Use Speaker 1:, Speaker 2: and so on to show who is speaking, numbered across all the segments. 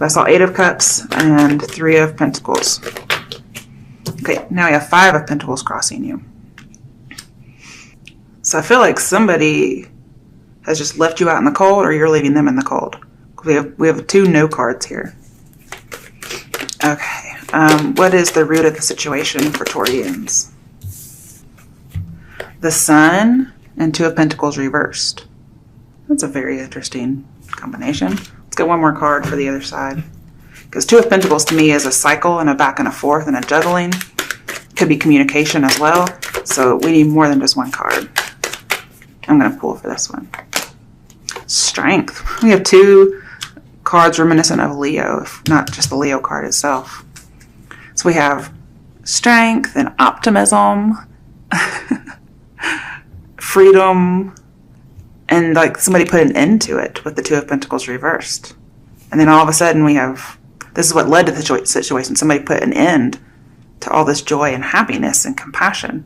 Speaker 1: I saw 8 of Cups and 3 of Pentacles. Okay, now we have 5 of Pentacles crossing you. So I feel like somebody has just left you out in the cold, or you're leaving them in the cold. We have 2 no cards here. Okay, what is the root of the situation for Taurians? The Sun and 2 of Pentacles reversed. That's a very interesting combination. Let's get one more card for the other side. Because 2 of Pentacles to me is a cycle and a back and a forth and a juggling. Could be communication as well. So we need more than just one card. I'm going to pull for this one. Strength. We have 2 cards reminiscent of Leo, if not just the Leo card itself. So we have strength and optimism, freedom, and like somebody put an end to it with the 2 of Pentacles reversed. And then all of a sudden we have, this is what led to the situation. Somebody put an end to all this joy and happiness and compassion.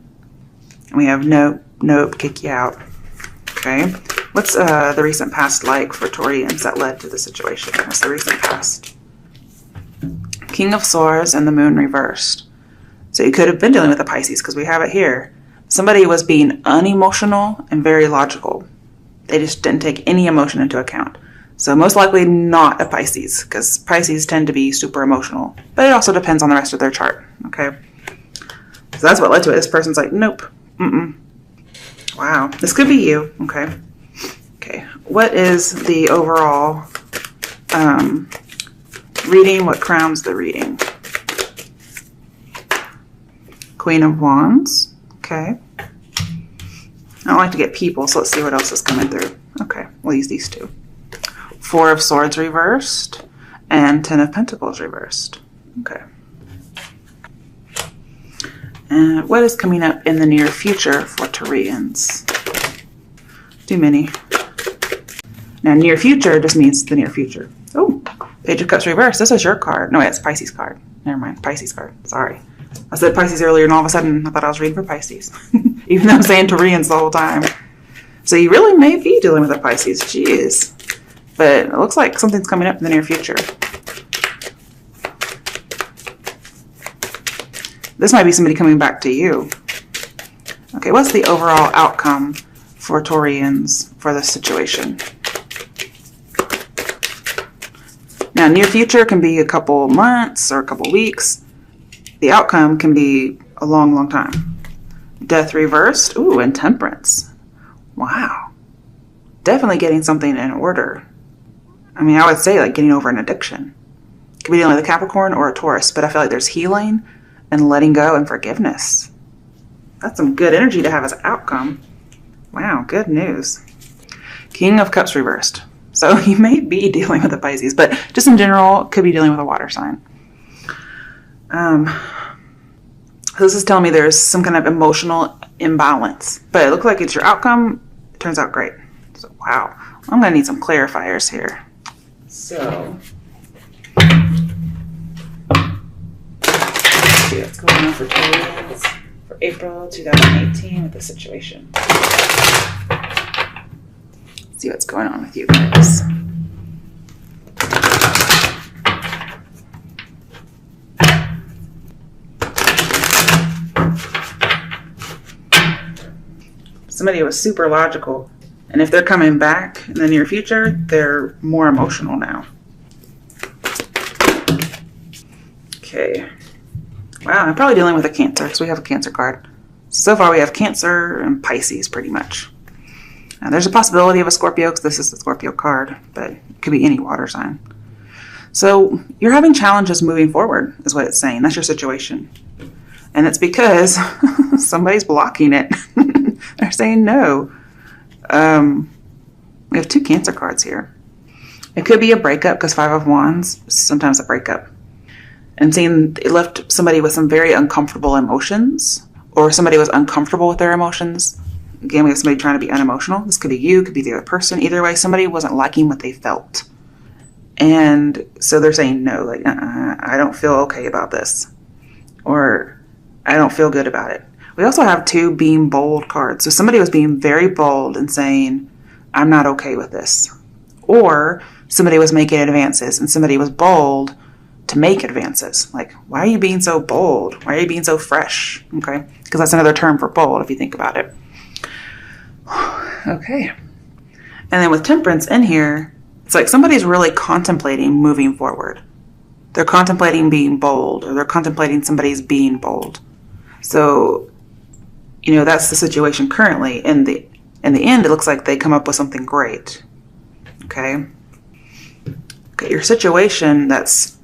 Speaker 1: And we have nope, kick you out. Okay. What's the recent past like for Taurians that led to the situation? What's the recent past? King of Swords and the Moon reversed. So you could have been dealing with a Pisces because we have it here. Somebody was being unemotional and very logical. They just didn't take any emotion into account. So most likely not a Pisces, because Pisces tend to be super emotional. But it also depends on the rest of their chart, okay? So that's what led to it. This person's like, nope, Wow, this could be you, okay? Okay, what is the overall reading? What crowns the reading? Queen of Wands, okay. I don't like to get people, so let's see what else is coming through. Okay, we'll use these 2. 4 of Swords reversed and 10 of Pentacles reversed. Okay. And what is coming up in the near future for Taurians? Too many. Now, near future just means the near future. Oh, Page of Cups reversed. This is your card. No, wait, it's Pisces card. Never mind, Pisces card. Sorry. I said Pisces earlier, and all of a sudden I thought I was reading for Pisces. Even though I'm saying Taurians the whole time. So you really may be dealing with a Pisces. Jeez. But it looks like something's coming up in the near future. This might be somebody coming back to you. Okay, what's the overall outcome for Taurians for this situation? Now, near future can be a couple months or a couple weeks. The outcome can be a long, long time. Death reversed. Ooh, and Temperance. Wow. Definitely getting something in order. I mean, I would say like getting over an addiction. Could be dealing with a Capricorn or a Taurus, but I feel like there's healing and letting go and forgiveness. That's some good energy to have as an outcome. Wow, good news. King of Cups reversed. So you may be dealing with a Pisces, but just in general, could be dealing with a water sign. This is telling me there's some kind of emotional imbalance, but it looks like it's your outcome. It turns out great. So, wow. I'm going to need some clarifiers here. So, let's see what's going on for Taurus for April 2018 with the situation. Let's see what's going on with you guys. Somebody was super logical. And if they're coming back in the near future, they're more emotional now. Okay. Wow, I'm probably dealing with a Cancer because we have a Cancer card. So far we have Cancer and Pisces pretty much. Now, there's a possibility of a Scorpio because this is the Scorpio card, but it could be any water sign. So you're having challenges moving forward is what it's saying. That's your situation. And it's because somebody's blocking it. They're saying no. We have 2 Cancer cards here. It could be a breakup because 5 of Wands is sometimes a breakup. And seeing it left somebody with some very uncomfortable emotions, or somebody was uncomfortable with their emotions. Again, we have somebody trying to be unemotional. This could be you, could be the other person. Either way, somebody wasn't liking what they felt. And so they're saying no, like, I don't feel okay about this. Or I don't feel good about it. We also have 2 being bold cards. So somebody was being very bold and saying, I'm not okay with this. Or somebody was making advances and somebody was bold to make advances. Like, why are you being so bold? Why are you being so fresh? Okay, because that's another term for bold if you think about it. Okay. And then with temperance in here, it's like somebody's really contemplating moving forward. They're contemplating being bold, or they're contemplating somebody's being bold. So, that's the situation currently. In the end, it looks like they come up with something great. Okay, your situation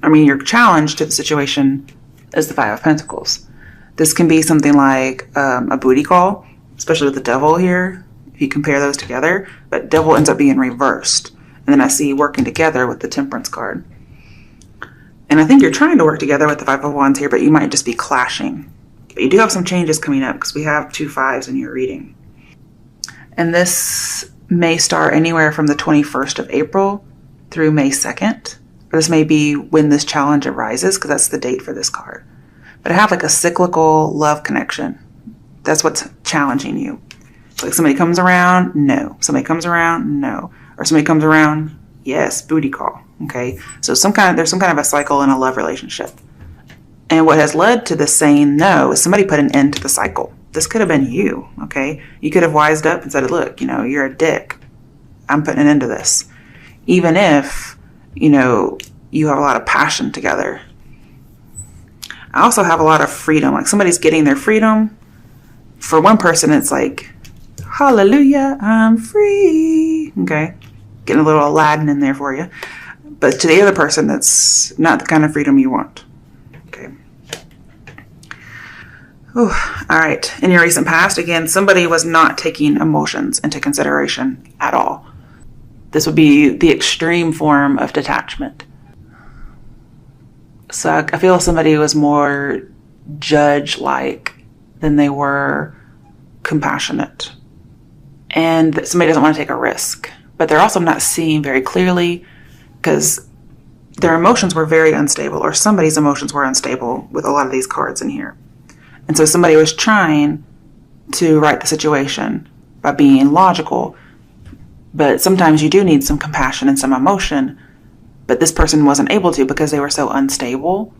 Speaker 1: your challenge to the situation is the Five of Pentacles. This can be something like a booty call, especially with the Devil here, if you compare those together. But Devil ends up being reversed. And then I see working together with the Temperance card. And I think you're trying to work together with the Five of Wands here, but you might just be clashing. But you do have some changes coming up because we have 2 5s in your reading. And this may start anywhere from the 21st of April through May 2nd. Or this may be when this challenge arises, because that's the date for this card. But I have like a cyclical love connection. That's what's challenging you. So like somebody comes around, no. Somebody comes around, no. Or somebody comes around, yes, booty call. Okay, so there's some kind of a cycle in a love relationship. And what has led to this saying no is somebody put an end to the cycle. This could have been you, okay? You could have wised up and said, look, you're a dick. I'm putting an end to this. Even if, you have a lot of passion together. I also have a lot of freedom. Like somebody's getting their freedom. For one person, it's like, hallelujah, I'm free. Okay, getting a little Aladdin in there for you. But to the other person, that's not the kind of freedom you want. Okay. Ooh, all right. In your recent past, again, somebody was not taking emotions into consideration at all. This would be the extreme form of detachment. So I feel somebody was more judge-like than they were compassionate. And that somebody doesn't want to take a risk. But they're also not seeing very clearly because their emotions were very unstable, or somebody's emotions were unstable with a lot of these cards in here. And so somebody was trying to right the situation by being logical. But sometimes you do need some compassion and some emotion. But this person wasn't able to because they were so unstable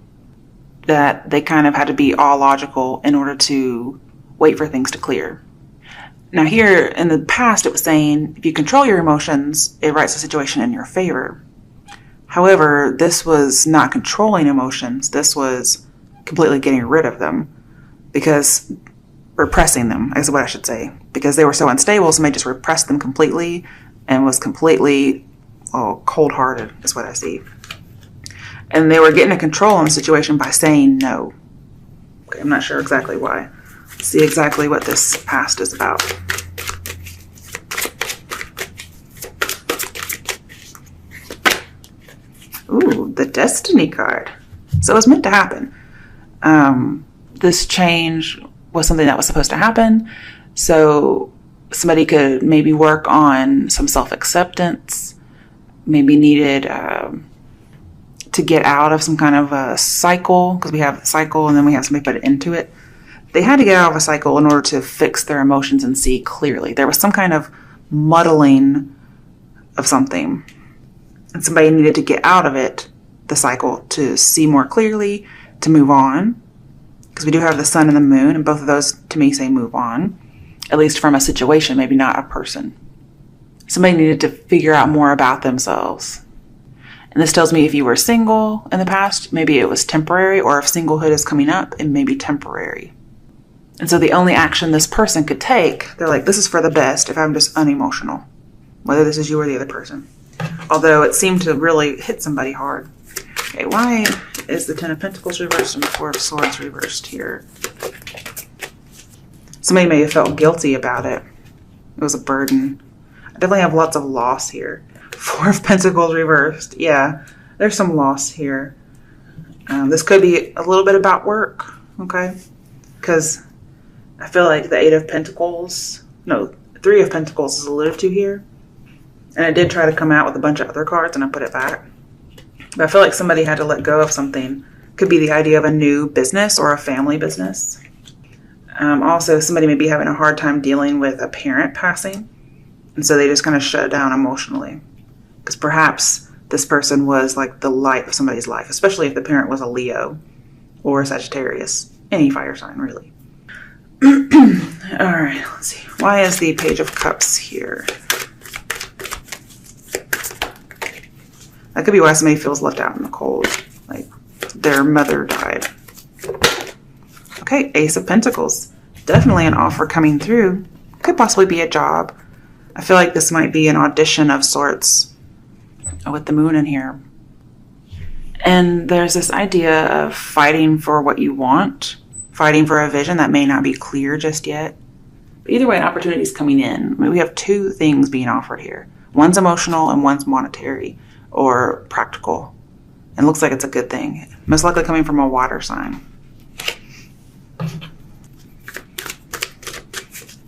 Speaker 1: that they kind of had to be all logical in order to wait for things to clear. Now here in the past, it was saying if you control your emotions, it rights the situation in your favor. However, this was not controlling emotions. This was completely getting rid of them, because repressing them is what I should say, because they were so unstable. Somebody just repressed them completely and was completely cold-hearted is what I see. And they were getting a control on the situation by saying no. Okay, I'm not sure exactly why. Let's see exactly what this past is about. Ooh, the Destiny card. So it was meant to happen. This change was something that was supposed to happen. So somebody could maybe work on some self-acceptance, maybe needed to get out of some kind of a cycle, because we have a cycle and then we have somebody put it into it. They had to get out of a cycle in order to fix their emotions and see clearly. There was some kind of muddling of something, and somebody needed to get out of it, the cycle, to see more clearly, to move on. Because we do have the sun and the moon, and both of those to me say move on, at least from a situation, maybe not a person. Somebody needed to figure out more about themselves. And this tells me if you were single in the past, maybe it was temporary, or if singlehood is coming up, it may be temporary. And so the only action this person could take, they're like, this is for the best if I'm just unemotional, whether this is you or the other person. Although it seemed to really hit somebody hard. Okay, why is the Ten of Pentacles reversed and the Four of Swords reversed here? Somebody may have felt guilty about it. It was a burden. I definitely have lots of loss here. Four of Pentacles reversed. Yeah, there's some loss here. This could be a little bit about work, okay? Because I feel like the Three of Pentacles is alluded to here. And I did try to come out with a bunch of other cards and I put it back. But I feel like somebody had to let go of something. Could be the idea of a new business or a family business. Also, somebody may be having a hard time dealing with a parent passing. And so they just kind of shut down emotionally. Because perhaps this person was like the light of somebody's life, especially if the parent was a Leo or a Sagittarius. Any fire sign, really. All right, let's see. Why is the Page of Cups here? That could be why somebody feels left out in the cold, like their mother died. Okay, Ace of Pentacles. Definitely an offer coming through. Could possibly be a job. I feel like this might be an audition of sorts with the moon in here. And there's this idea of fighting for what you want, fighting for a vision that may not be clear just yet. But either way, an opportunity is coming in. I mean, we have two things being offered here. One's emotional and one's monetary or practical. And it looks like it's a good thing. Most likely coming from a water sign.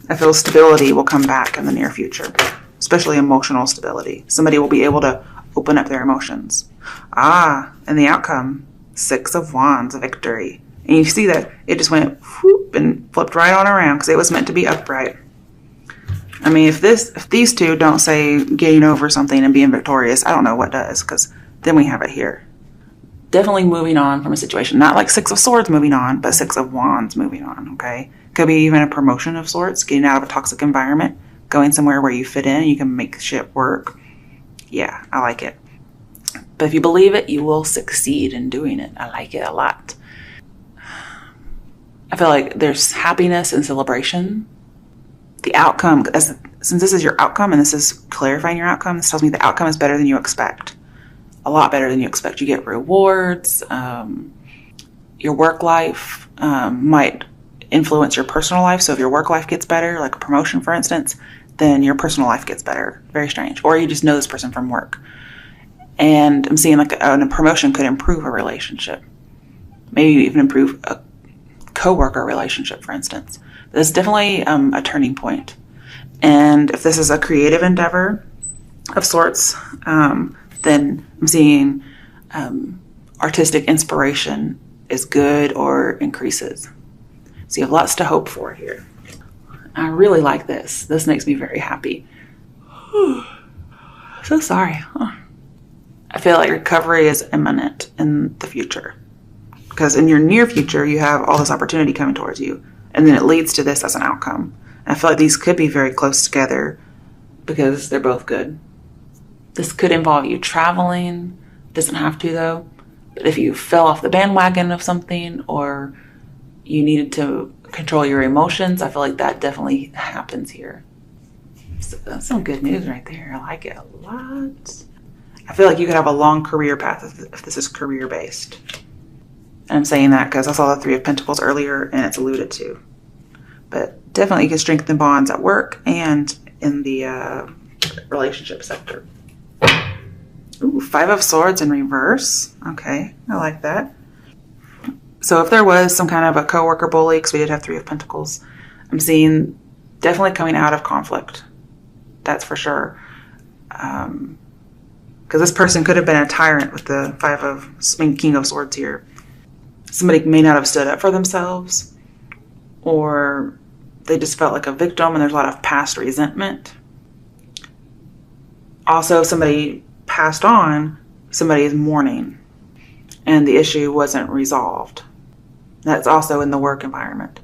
Speaker 1: I feel stability will come back in the near future, especially emotional stability. Somebody will be able to open up their emotions. And the outcome, 6 of Wands, victory. And you see that it just went whoop and flipped right on around because it was meant to be upright. I mean, if these two don't say getting over something and being victorious, I don't know what does, because then we have it here. Definitely moving on from a situation. Not like 6 of Swords moving on, but 6 of Wands moving on, okay? Could be even a promotion of sorts, getting out of a toxic environment, going somewhere where you fit in and you can make shit work. Yeah, I like it. But if you believe it, you will succeed in doing it. I like it a lot. I feel like there's happiness and celebration. The outcome, since this is your outcome and this is clarifying your outcome, this tells me the outcome is better than you expect. A lot better than you expect. You get rewards. Your work life might influence your personal life. So if your work life gets better, like a promotion, for instance, then your personal life gets better. Very strange. Or you just know this person from work. And I'm seeing like a promotion could improve a relationship. Maybe even improve a co-worker relationship, for instance. This is definitely a turning point. And if this is a creative endeavor of sorts, then I'm seeing artistic inspiration is good or increases. So you have lots to hope for here. I really like this. This makes me very happy. So sorry. I feel like recovery is imminent in the future. Because in your near future, you have all this opportunity coming towards you. And then it leads to this as an outcome. And I feel like these could be very close together because they're both good. This could involve you traveling. Doesn't have to, though. But if you fell off the bandwagon of something or you needed to control your emotions, I feel like that definitely happens here. So that's some good news right there. I like it a lot. I feel like you could have a long career path if this is career-based. And I'm saying that because I saw the 3 of Pentacles earlier and it's alluded to. But definitely you can strengthen bonds at work and in the relationship sector. Ooh, 5 of Swords in reverse. Okay, I like that. So if there was some kind of a coworker bully, because we did have 3 of Pentacles, I'm seeing definitely coming out of conflict. That's for sure. Because this person could have been a tyrant with the King of Swords here. Somebody may not have stood up for themselves, or they just felt like a victim and there's a lot of past resentment. Also, somebody passed on, somebody is mourning, and the issue wasn't resolved. That's also in the work environment.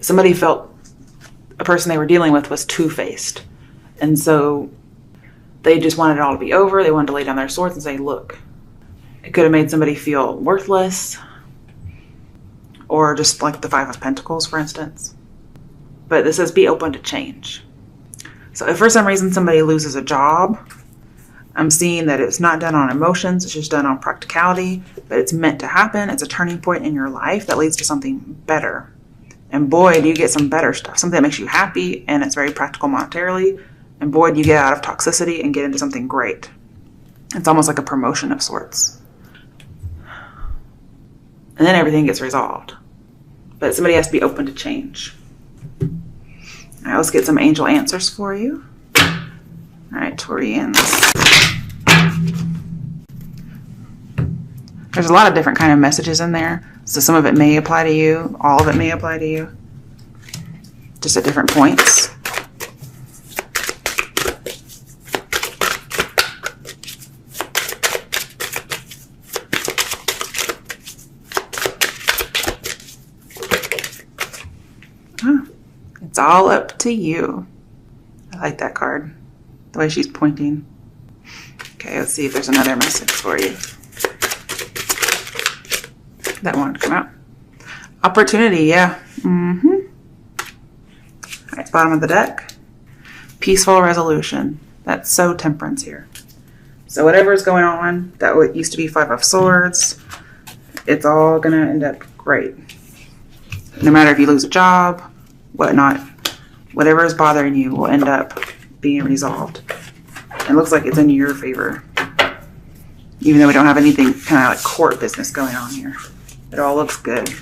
Speaker 1: Somebody felt a person they were dealing with was two-faced, and so they just wanted it all to be over. They wanted to lay down their swords and say, look. It could have made somebody feel worthless, or just like the 5 of Pentacles, for instance. But this says be open to change. So if for some reason somebody loses a job, I'm seeing that it's not done on emotions, it's just done on practicality, but it's meant to happen. It's a turning point in your life that leads to something better. And boy, do you get some better stuff, something that makes you happy and it's very practical monetarily. And boy, do you get out of toxicity and get into something great. It's almost like a promotion of sorts. And then everything gets resolved. But somebody has to be open to change. All right, let's get some angel answers for you. All right, Taurians. There's a lot of different kind of messages in there. So some of it may apply to you. All of it may apply to you. Just at different points. It's all up to you. I like that card. The way she's pointing. Okay, let's see if there's another message for you. That wanted to come out. Opportunity, yeah. All right, bottom of the deck. Peaceful resolution. That's so Temperance here. So whatever is going on, that used to be 5 of Swords, it's all going to end up great. No matter if you lose a job, whatnot, whatever is bothering you will end up being resolved. It looks like it's in your favor. Even though we don't have anything kind of like court business going on here. It all looks good.